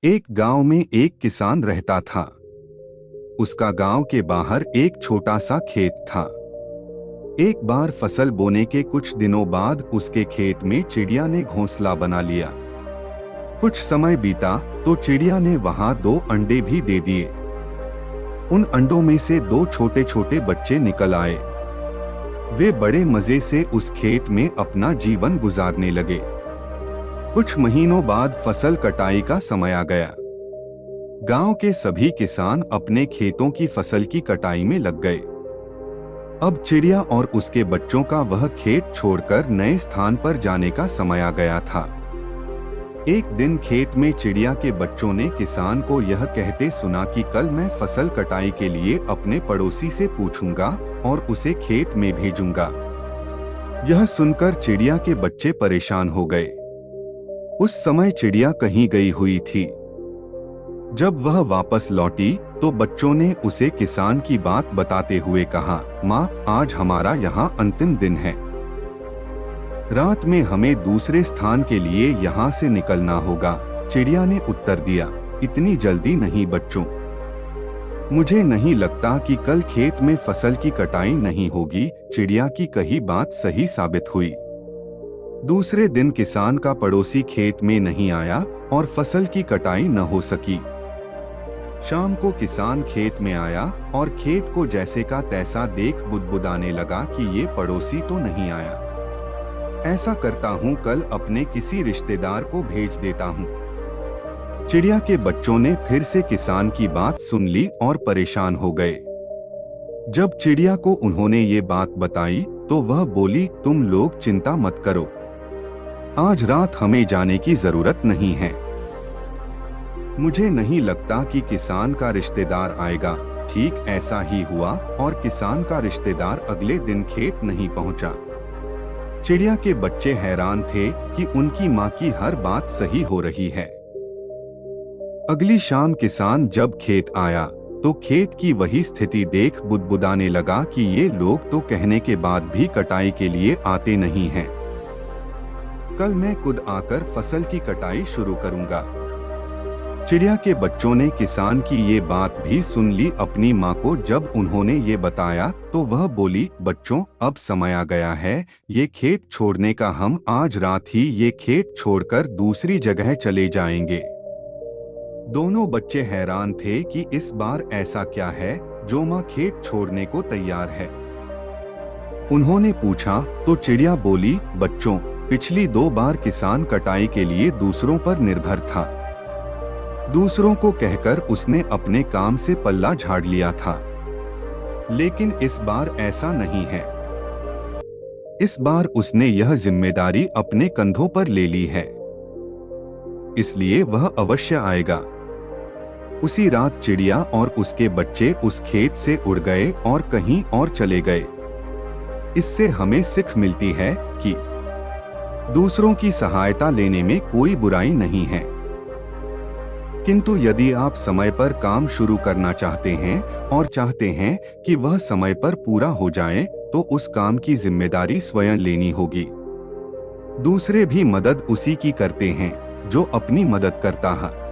एक गांव में एक किसान रहता था। उसका गांव के बाहर एक छोटा सा खेत था। एक बार फसल बोने के कुछ दिनों बाद उसके खेत में चिड़िया ने घोंसला बना लिया। कुछ समय बीता तो चिड़िया ने वहां 2 अंडे भी दे दिए। उन अंडों में से 2 छोटे छोटे बच्चे निकल आए। वे बड़े मजे से उस खेत में अपना जीवन गुजारने लगे। कुछ महीनों बाद फसल कटाई का समय आ गया। गांव के सभी किसान अपने खेतों की फसल की कटाई में लग गए। अब चिड़िया और उसके बच्चों का वह खेत छोड़कर नए स्थान पर जाने का समय आ गया था। एक दिन खेत में चिड़िया के बच्चों ने किसान को यह कहते सुना कि कल मैं फसल कटाई के लिए अपने पड़ोसी से पूछूंगा और उसे खेत में भेजूंगा। यह सुनकर चिड़िया के बच्चे परेशान हो गए। उस समय चिड़िया कहीं गई हुई थी। जब वह वापस लौटी तो बच्चों ने उसे किसान की बात बताते हुए कहा, माँ, आज हमारा यहाँ अंतिम दिन है। रात में हमें दूसरे स्थान के लिए यहाँ से निकलना होगा। चिड़िया ने उत्तर दिया, इतनी जल्दी नहीं बच्चों। मुझे नहीं लगता कि कल खेत में फसल की कटाई नहीं होगी। चिड़िया की कही बात सही साबित हुई। दूसरे दिन किसान का पड़ोसी खेत में नहीं आया और फसल की कटाई न हो सकी। शाम को किसान खेत में आया और खेत को जैसे का तैसा देख बुदबुदाने लगा कि ये पड़ोसी तो नहीं आया। ऐसा करता हूँ, कल अपने किसी रिश्तेदार को भेज देता हूँ। चिड़िया के बच्चों ने फिर से किसान की बात सुन ली और परेशान हो गए। जब चिड़िया को उन्होंने ये बात बताई तो वह बोली, तुम लोग चिंता मत करो, आज रात हमें जाने की जरूरत नहीं है। मुझे नहीं लगता कि किसान का रिश्तेदार आएगा। ठीक ऐसा ही हुआ और किसान का रिश्तेदार अगले दिन खेत नहीं पहुंचा। चिड़िया के बच्चे हैरान थे कि उनकी माँ की हर बात सही हो रही है। अगली शाम किसान जब खेत आया तो खेत की वही स्थिति देख बुदबुदाने लगा कि ये लोग तो कहने के बाद भी कटाई के लिए आते नहीं हैं। कल मैं खुद आकर फसल की कटाई शुरू करूंगा। चिड़िया के बच्चों ने किसान की ये बात भी सुन ली अपनी माँ को। जब उन्होंने ये बताया तो वह बोली, बच्चों, अब समय आ गया है ये खेत छोड़ने का। हम आज रात ही ये खेत छोड़कर दूसरी जगह चले जाएंगे। दोनों बच्चे हैरान थे कि इस बार ऐसा क्या है जो माँ खेत छोड़ने को तैयार है। उन्होंने पूछा तो चिड़िया बोली, बच्चों, पिछली 2 बार किसान कटाई के लिए दूसरों पर निर्भर था। दूसरों को कहकर उसने अपने काम से पल्ला झाड़ लिया था, लेकिन इस बार ऐसा नहीं है। इस बार उसने यह जिम्मेदारी अपने कंधों पर ले ली है, इसलिए वह अवश्य आएगा। उसी रात चिड़िया और उसके बच्चे उस खेत से उड़ गए और कहीं और चले गए। इससे हमें सीख मिलती है कि दूसरों की सहायता लेने में कोई बुराई नहीं है, किंतु यदि आप समय पर काम शुरू करना चाहते हैं और चाहते हैं कि वह समय पर पूरा हो जाए तो उस काम की जिम्मेदारी स्वयं लेनी होगी। दूसरे भी मदद उसी की करते हैं जो अपनी मदद करता है।